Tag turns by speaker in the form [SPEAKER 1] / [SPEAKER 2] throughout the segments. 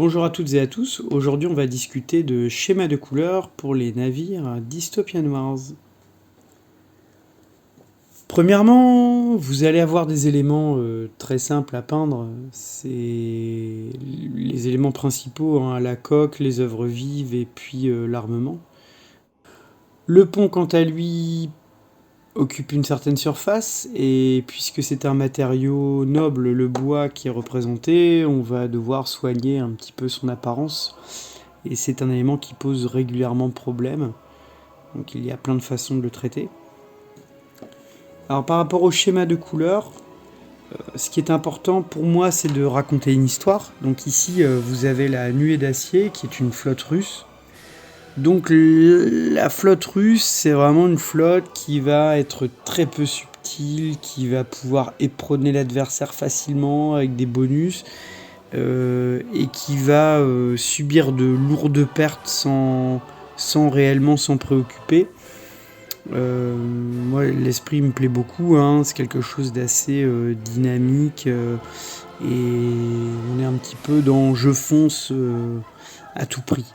[SPEAKER 1] Bonjour à toutes et à tous, aujourd'hui on va discuter de schémas de couleurs pour les navires Dystopian Wars. Premièrement, vous allez avoir des éléments très simples à peindre, c'est les éléments principaux, hein, la coque, les œuvres vives et puis l'armement. Le pont quant à lui occupe une certaine surface et puisque c'est un matériau noble, le bois qui est représenté, on va devoir soigner un petit peu son apparence et c'est un élément qui pose régulièrement problème, donc il y a plein de façons de le traiter. Alors par rapport au schéma de couleurs, ce qui est important pour moi c'est de raconter une histoire. Donc ici vous avez la Nuée d'Acier qui est une flotte russe. Donc la flotte russe, c'est vraiment une flotte qui va être très peu subtile, qui va pouvoir éperonner l'adversaire facilement avec des bonus, et qui va subir de lourdes pertes sans réellement s'en préoccuper. Moi, l'esprit me plaît beaucoup, hein, c'est quelque chose d'assez dynamique, et on est un petit peu dans je fonce à tout prix.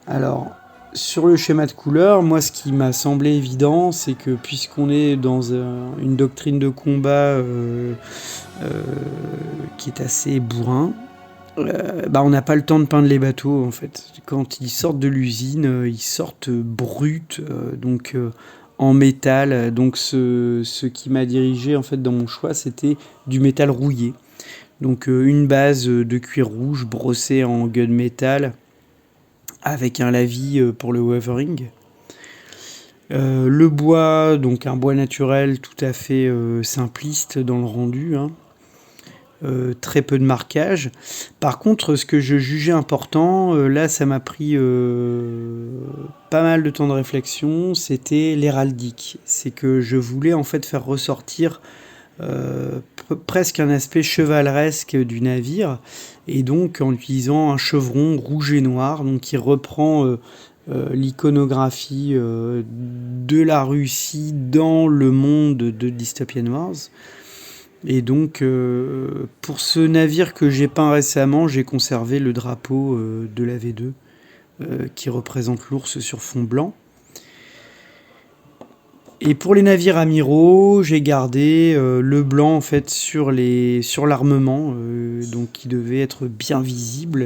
[SPEAKER 1] Alors, sur le schéma de couleurs, moi ce qui m'a semblé évident, c'est que puisqu'on est dans une doctrine de combat qui est assez bourrin, on n'a pas le temps de peindre les bateaux en fait. Quand ils sortent de l'usine, ils sortent bruts, donc en métal. Donc ce qui m'a dirigé en fait dans mon choix, c'était du métal rouillé. Donc une base de cuir rouge brossée en gunmetal avec un lavis pour le weathering. Le bois, donc un bois naturel tout à fait simpliste dans le rendu, hein. Très peu de marquage. Par contre, ce que je jugeais important, là ça m'a pris pas mal de temps de réflexion, c'était l'héraldique. C'est que je voulais en fait faire ressortir presque un aspect chevaleresque du navire, et donc en utilisant un chevron rouge et noir, donc qui reprend l'iconographie de la Russie dans le monde de Dystopian Wars. Et donc pour ce navire que j'ai peint récemment, j'ai conservé le drapeau de la V2 qui représente l'ours sur fond blanc. Et pour les navires amiraux, j'ai gardé le blanc en fait sur l'armement, donc qui devait être bien visible.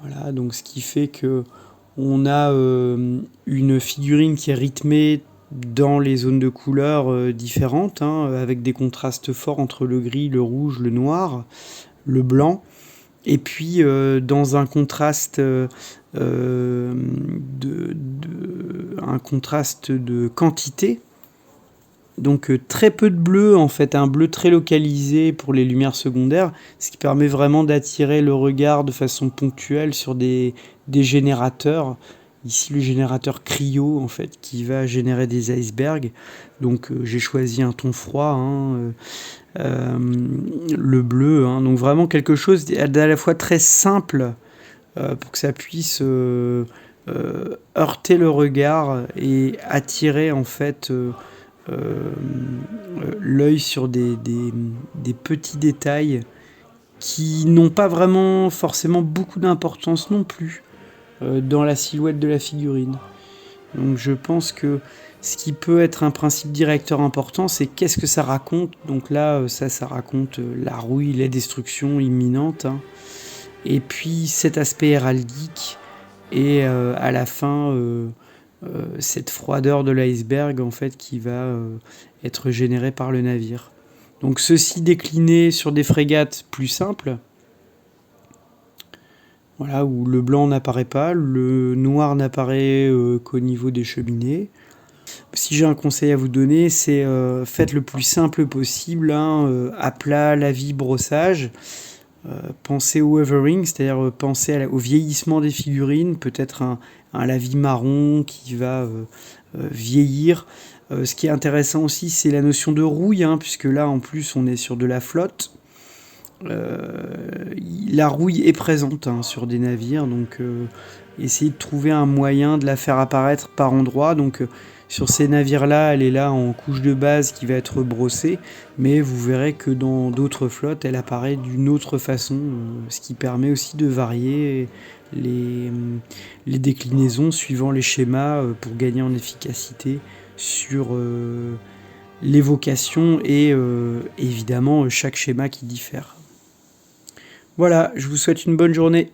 [SPEAKER 1] Voilà, donc ce qui fait que on a une figurine qui est rythmée dans les zones de couleurs différentes, hein, avec des contrastes forts entre le gris, le rouge, le noir, le blanc. Et puis dans un contraste un contraste de quantité, donc très peu de bleu en fait, un bleu très localisé pour les lumières secondaires, ce qui permet vraiment d'attirer le regard de façon ponctuelle sur des générateurs. Ici le générateur cryo en fait qui va générer des icebergs, donc j'ai choisi un ton froid, hein, le bleu, hein, donc vraiment quelque chose d'à la fois très simple pour que ça puisse heurter le regard et attirer en fait l'œil sur des petits détails qui n'ont pas vraiment forcément beaucoup d'importance non plus dans la silhouette de la figurine. Donc je pense que ce qui peut être un principe directeur important, c'est qu'est-ce que ça raconte. Donc là, ça raconte la rouille, la destruction imminente, hein. Et puis cet aspect héraldique et à la fin cette froideur de l'iceberg en fait qui va être générée par le navire. Donc ceci décliné sur des frégates plus simples, voilà, où le blanc n'apparaît pas, le noir n'apparaît qu'au niveau des cheminées. Si j'ai un conseil à vous donner, c'est faites le plus simple possible, hein, à plat, lavis, brossage. Pensez au weathering, c'est-à-dire pensez au vieillissement des figurines, peut-être un lavis marron qui va vieillir. Ce qui est intéressant aussi, c'est la notion de rouille, hein, puisque là, en plus, on est sur de la flotte. La rouille est présente, hein, sur des navires, donc essayez de trouver un moyen de la faire apparaître par endroits. Donc Sur ces navires-là, elle est là en couche de base qui va être brossée, mais vous verrez que dans d'autres flottes, elle apparaît d'une autre façon, ce qui permet aussi de varier les, les déclinaisons suivant les schémas pour gagner en efficacité sur l'évocation et évidemment chaque schéma qui diffère. Voilà, je vous souhaite une bonne journée.